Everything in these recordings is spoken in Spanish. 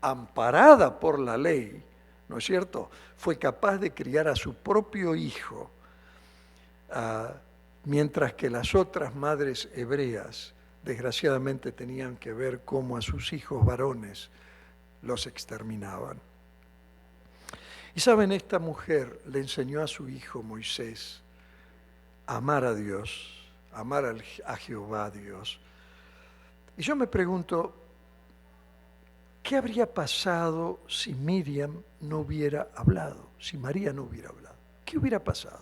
amparada por la ley, ¿no es cierto?, fue capaz de criar a su propio hijo, mientras que las otras madres hebreas, desgraciadamente, tenían que ver cómo a sus hijos varones los exterminaban. Y saben, esta mujer le enseñó a su hijo Moisés a amar a Dios, amar a Jehová Dios. Y yo me pregunto, ¿qué habría pasado si Miriam no hubiera hablado? Si María no hubiera hablado. ¿Qué hubiera pasado?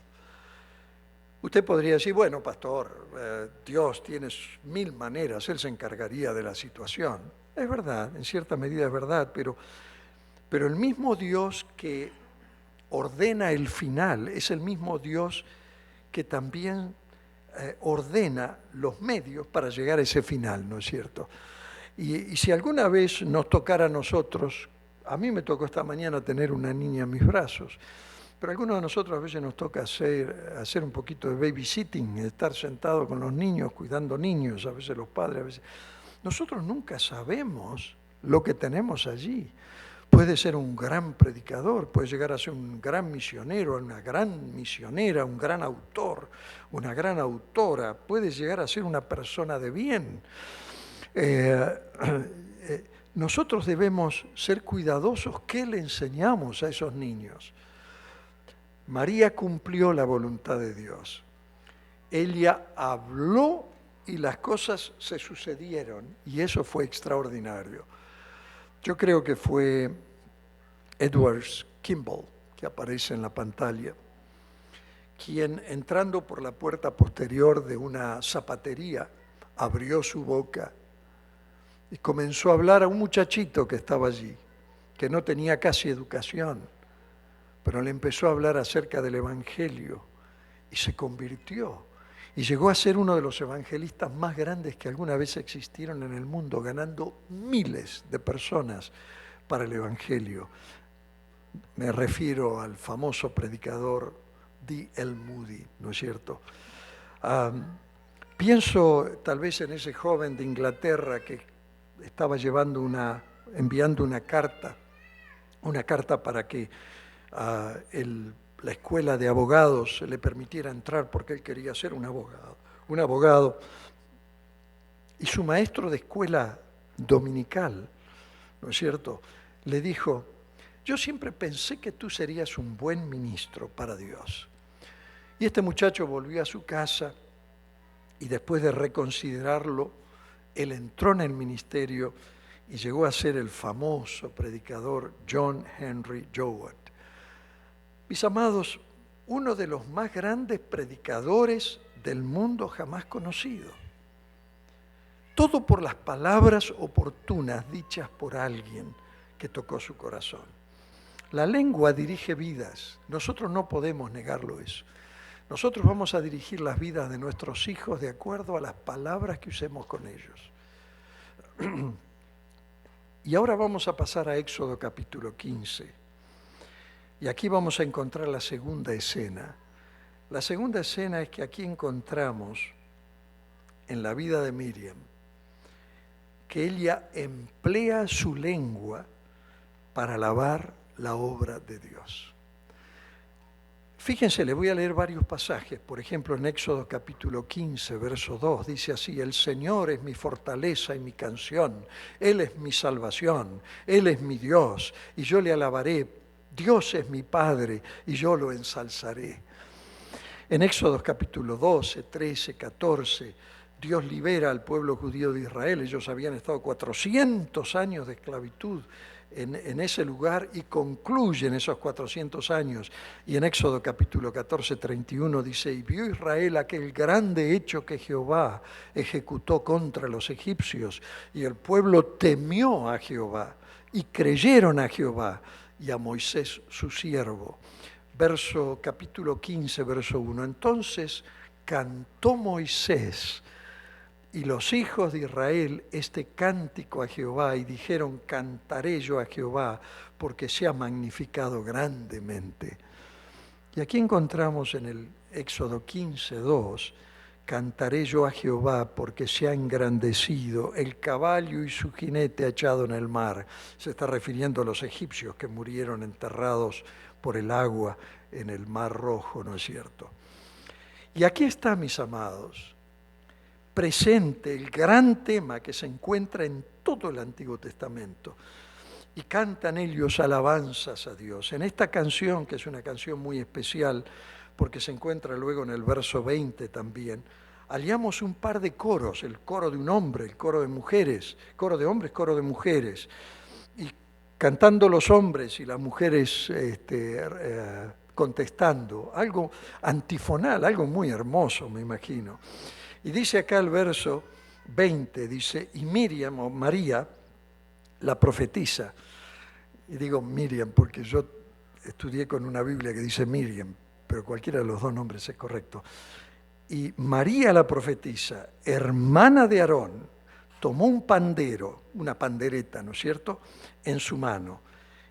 Usted podría decir, bueno, pastor, Dios tiene 1000 maneras, Él se encargaría de la situación. Es verdad, en cierta medida es verdad, pero el mismo Dios que ordena el final es el mismo Dios que también ordena los medios para llegar a ese final, ¿no es cierto? Y si alguna vez nos tocara a nosotros, a mí me tocó esta mañana tener una niña en mis brazos, pero a algunos de nosotros a veces nos toca hacer un poquito de babysitting, estar sentado con los niños, cuidando niños, a veces los padres, a veces. Nosotros nunca sabemos lo que tenemos allí. Puede ser un gran predicador, puede llegar a ser un gran misionero, una gran misionera, un gran autor, una gran autora, puede llegar a ser una persona de bien. Nosotros debemos ser cuidadosos. ¿Qué le enseñamos a esos niños? María cumplió la voluntad de Dios. Ella habló y las cosas se sucedieron, y eso fue extraordinario. Yo creo que fue Edward Kimball, que aparece en la pantalla, quien, entrando por la puerta posterior de una zapatería, abrió su boca y comenzó a hablar a un muchachito que estaba allí, que no tenía casi educación, pero le empezó a hablar acerca del Evangelio y se convirtió. Y llegó a ser uno de los evangelistas más grandes que alguna vez existieron en el mundo, ganando miles de personas para el Evangelio. Me refiero al famoso predicador D.L. Moody, ¿no es cierto? Pienso tal vez en ese joven de Inglaterra que estaba enviando una carta para que la escuela de abogados le permitiera entrar porque él quería ser un abogado. Y su maestro de escuela dominical, ¿no es cierto?, le dijo: yo siempre pensé que tú serías un buen ministro para Dios. Y este muchacho volvió a su casa y después de reconsiderarlo, él entró en el ministerio y llegó a ser el famoso predicador John Henry Jowett. Mis amados, uno de los más grandes predicadores del mundo jamás conocido. Todo por las palabras oportunas dichas por alguien que tocó su corazón. La lengua dirige vidas, nosotros no podemos negarlo eso. Nosotros vamos a dirigir las vidas de nuestros hijos de acuerdo a las palabras que usemos con ellos. Y ahora vamos a pasar a Éxodo capítulo 15. Y aquí vamos a encontrar la segunda escena. La segunda escena es que aquí encontramos en la vida de Miriam que ella emplea su lengua para alabar la obra de Dios. Fíjense, les voy a leer varios pasajes. Por ejemplo, en Éxodo capítulo 15, verso 2, dice así: el Señor es mi fortaleza y mi canción, Él es mi salvación, Él es mi Dios, y yo le alabaré. Dios es mi Padre, y yo lo ensalzaré. En Éxodo capítulo 12, 13, 14, Dios libera al pueblo judío de Israel. Ellos habían estado 400 años de esclavitud en ese lugar y concluyen esos 400 años. Y en Éxodo capítulo 14, 31 dice: y vio Israel aquel grande hecho que Jehová ejecutó contra los egipcios, y el pueblo temió a Jehová y creyeron a Jehová y a Moisés su siervo. Capítulo 15, verso 1. Entonces cantó Moisés y los hijos de Israel este cántico a Jehová, y dijeron: cantaré yo a Jehová, porque se ha magnificado grandemente. Y aquí encontramos en el Éxodo 15, 2, cantaré yo a Jehová porque se ha engrandecido, el caballo y su jinete ha echado en el mar. Se está refiriendo a los egipcios que murieron enterrados por el agua en el Mar Rojo, ¿no es cierto? Y aquí está, mis amados, presente el gran tema que se encuentra en todo el Antiguo Testamento. Y cantan ellos alabanzas a Dios. En esta canción, que es una canción muy especial, porque se encuentra luego en el verso 20 también, hallamos un par de coros, el coro de un hombre, el coro de mujeres, coro de hombres, coro de mujeres, y cantando los hombres y las mujeres contestando, algo antifonal, algo muy hermoso, me imagino. Y dice acá el verso 20, dice, y Miriam, o María, la profetisa, y digo Miriam porque yo estudié con una Biblia que dice Miriam, pero cualquiera de los dos nombres es correcto. Y María la profetisa, hermana de Aarón, tomó un pandero, una pandereta, ¿no es cierto?, en su mano.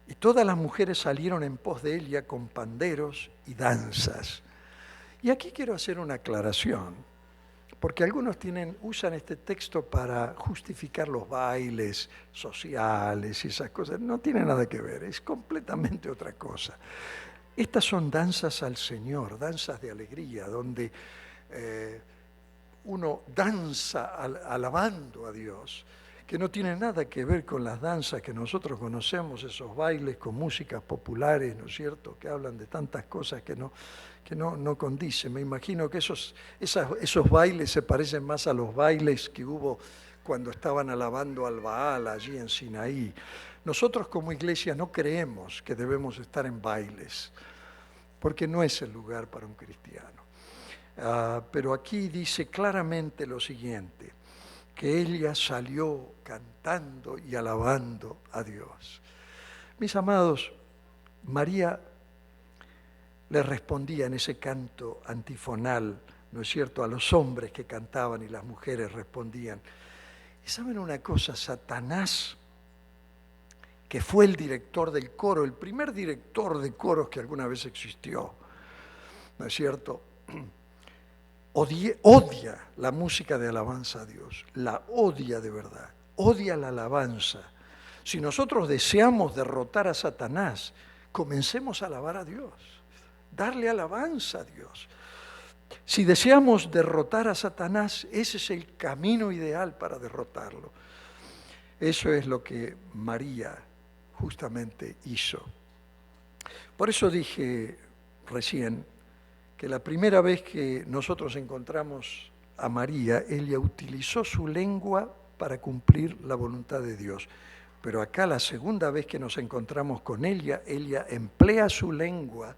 Y todas las mujeres salieron en pos de ella con panderos y danzas. Y aquí quiero hacer una aclaración, porque algunos usan este texto para justificar los bailes sociales y esas cosas. No tiene nada que ver, es completamente otra cosa. Estas son danzas al Señor, danzas de alegría, donde uno danza alabando a Dios, que no tiene nada que ver con las danzas que nosotros conocemos, esos bailes con músicas populares, ¿no es cierto?, que hablan de tantas cosas que no condicen. Me imagino que esos bailes se parecen más a los bailes que hubo cuando estaban alabando al Baal allí en Sinaí. Nosotros como iglesia no creemos que debemos estar en bailes, porque no es el lugar para un cristiano. Pero aquí dice claramente lo siguiente, que ella salió cantando y alabando a Dios. Mis amados, María le respondía en ese canto antifonal, ¿no es cierto?, a los hombres que cantaban y las mujeres respondían. ¿Y saben una cosa? Satanás, que fue el director del coro, el primer director de coros que alguna vez existió, ¿no es cierto?, odia la música de alabanza a Dios, la odia de verdad, odia la alabanza. Si nosotros deseamos derrotar a Satanás, comencemos a alabar a Dios, darle alabanza a Dios. Si deseamos derrotar a Satanás, ese es el camino ideal para derrotarlo. Eso es lo que María justamente hizo. Por eso dije recién que la primera vez que nosotros encontramos a María, ella utilizó su lengua para cumplir la voluntad de Dios. Pero acá la segunda vez que nos encontramos con ella emplea su lengua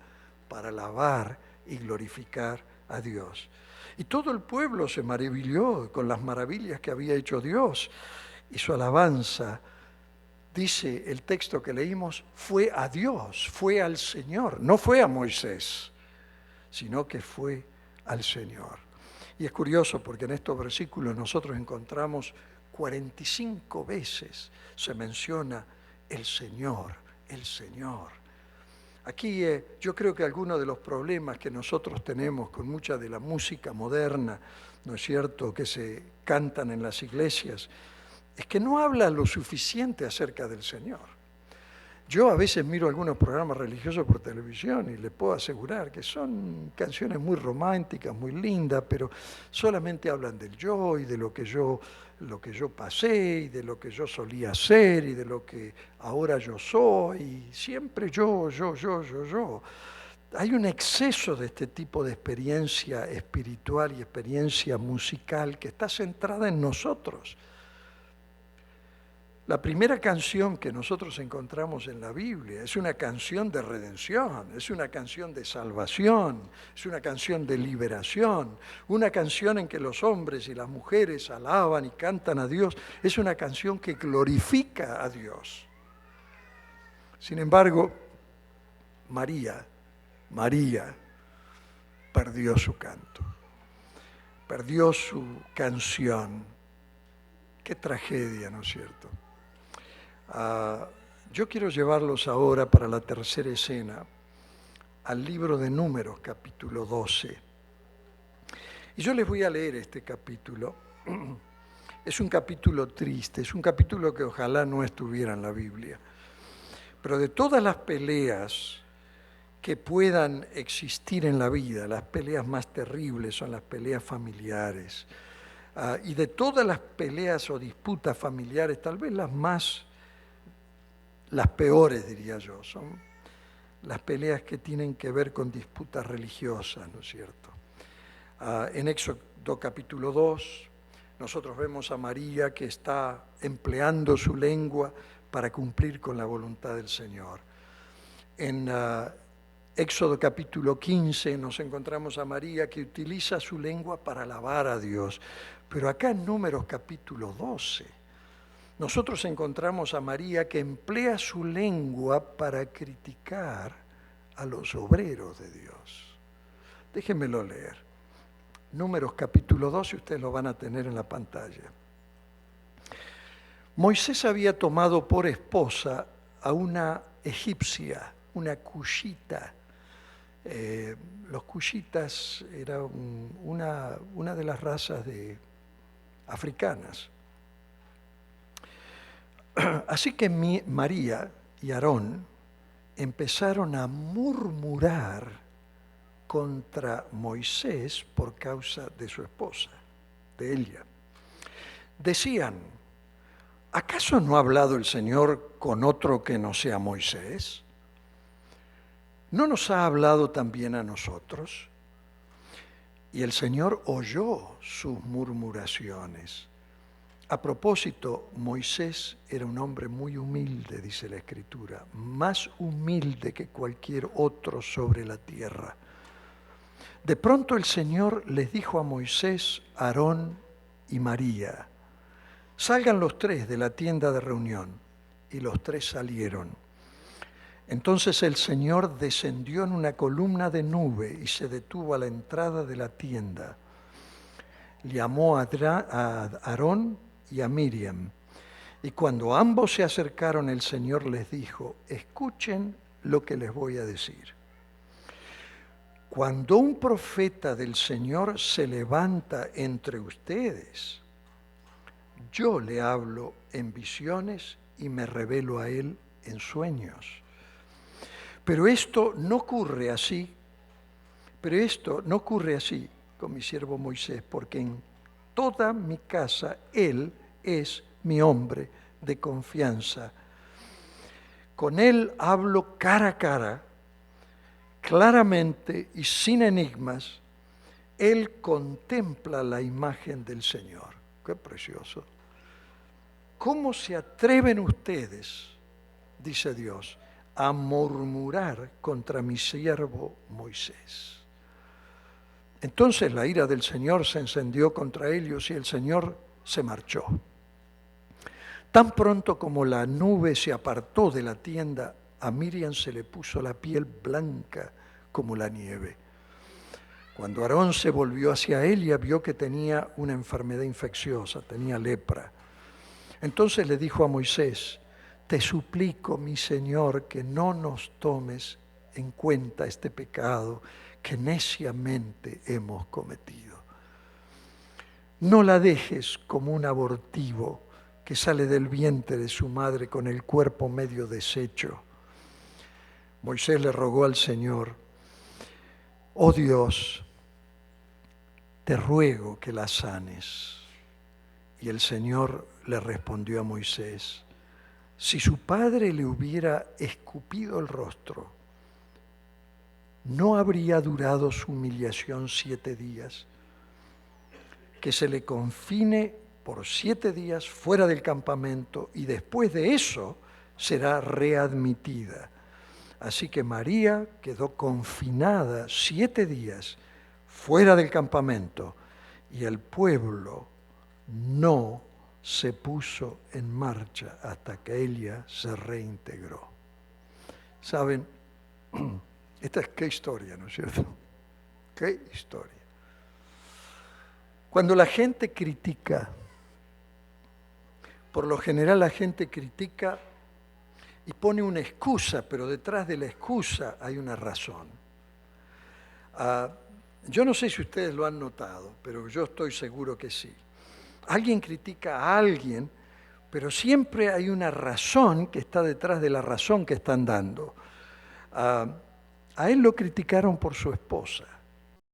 para alabar y glorificar a Dios. Y todo el pueblo se maravilló con las maravillas que había hecho Dios. Y su alabanza, dice el texto que leímos, fue a Dios, fue al Señor, no fue a Moisés, sino que fue al Señor. Y es curioso porque en estos versículos nosotros encontramos 45 veces se menciona el Señor, el Señor. Aquí yo creo que algunos de los problemas que nosotros tenemos con mucha de la música moderna, ¿no es cierto?, que se cantan en las iglesias, es que no habla lo suficiente acerca del Señor. Yo a veces miro algunos programas religiosos por televisión y les puedo asegurar que son canciones muy románticas, muy lindas, pero solamente hablan del yo y de lo que yo pasé y de lo que yo solía ser y de lo que ahora yo soy, y siempre yo. Hay un exceso de este tipo de experiencia espiritual y experiencia musical que está centrada en nosotros. La primera canción que nosotros encontramos en la Biblia es una canción de redención, es una canción de salvación, es una canción de liberación, una canción en que los hombres y las mujeres alaban y cantan a Dios, es una canción que glorifica a Dios. Sin embargo, María perdió su canto, perdió su canción. Qué tragedia, ¿no es cierto? Yo quiero llevarlos ahora para la tercera escena, al libro de Números, capítulo 12. Y yo les voy a leer este capítulo. Es un capítulo triste, es un capítulo que ojalá no estuviera en la Biblia. Pero de todas las peleas que puedan existir en la vida, las peleas más terribles son las peleas familiares. Y de todas las peleas o disputas familiares, tal vez las peores, diría yo, son las peleas que tienen que ver con disputas religiosas, ¿no es cierto? En Éxodo capítulo 2, nosotros vemos a María que está empleando su lengua para cumplir con la voluntad del Señor. En Éxodo capítulo 15 nos encontramos a María que utiliza su lengua para alabar a Dios. Pero acá en Números capítulo 12, nosotros encontramos a María que emplea su lengua para criticar a los obreros de Dios. Déjenmelo leer. Números capítulo 12, ustedes lo van a tener en la pantalla. Moisés había tomado por esposa a una egipcia, una cushita. Los cushitas eran una de las razas africanas. Así que María y Aarón empezaron a murmurar contra Moisés por causa de su esposa, de ella. Decían, ¿acaso no ha hablado el Señor con otro que no sea Moisés? ¿No nos ha hablado también a nosotros? Y el Señor oyó sus murmuraciones. A propósito, Moisés era un hombre muy humilde, dice la Escritura, más humilde que cualquier otro sobre la tierra. De pronto el Señor les dijo a Moisés, Aarón y María, salgan los tres de la tienda de reunión. Y los tres salieron. Entonces el Señor descendió en una columna de nube y se detuvo a la entrada de la tienda. Llamó a Aarón y a Miriam. Y cuando ambos se acercaron, el Señor les dijo, escuchen lo que les voy a decir. Cuando un profeta del Señor se levanta entre ustedes, yo le hablo en visiones y me revelo a él en sueños. Pero esto no ocurre así con mi siervo Moisés, porque en toda mi casa él es mi hombre de confianza. Con él hablo cara a cara, claramente y sin enigmas. Él contempla la imagen del Señor. ¡Qué precioso! ¿Cómo se atreven ustedes, dice Dios, a murmurar contra mi siervo Moisés? Entonces la ira del Señor se encendió contra ellos y el Señor se marchó. Tan pronto como la nube se apartó de la tienda, a Miriam se le puso la piel blanca como la nieve. Cuando Aarón se volvió hacia ella, vio que tenía una enfermedad infecciosa, tenía lepra. Entonces le dijo a Moisés, te suplico, mi Señor, que no nos tomes en cuenta este pecado que neciamente hemos cometido. No la dejes como un abortivo que sale del vientre de su madre con el cuerpo medio deshecho. Moisés le rogó al Señor, oh Dios, te ruego que la sanes. Y el Señor le respondió a Moisés, si su padre le hubiera escupido el rostro, ¿no habría durado su humillación 7 días? Que se le confine por 7 días fuera del campamento y después de eso será readmitida. Así que María quedó confinada 7 días fuera del campamento y el pueblo no se puso en marcha hasta que ella se reintegró. ¿Saben? Esta es qué historia, ¿no es cierto? Qué historia. Cuando la gente critica, por lo general la gente critica y pone una excusa, pero detrás de la excusa hay una razón. Yo no sé si ustedes lo han notado, pero yo estoy seguro que sí. Alguien critica a alguien, pero siempre hay una razón que está detrás de la razón que están dando. A él lo criticaron por su esposa.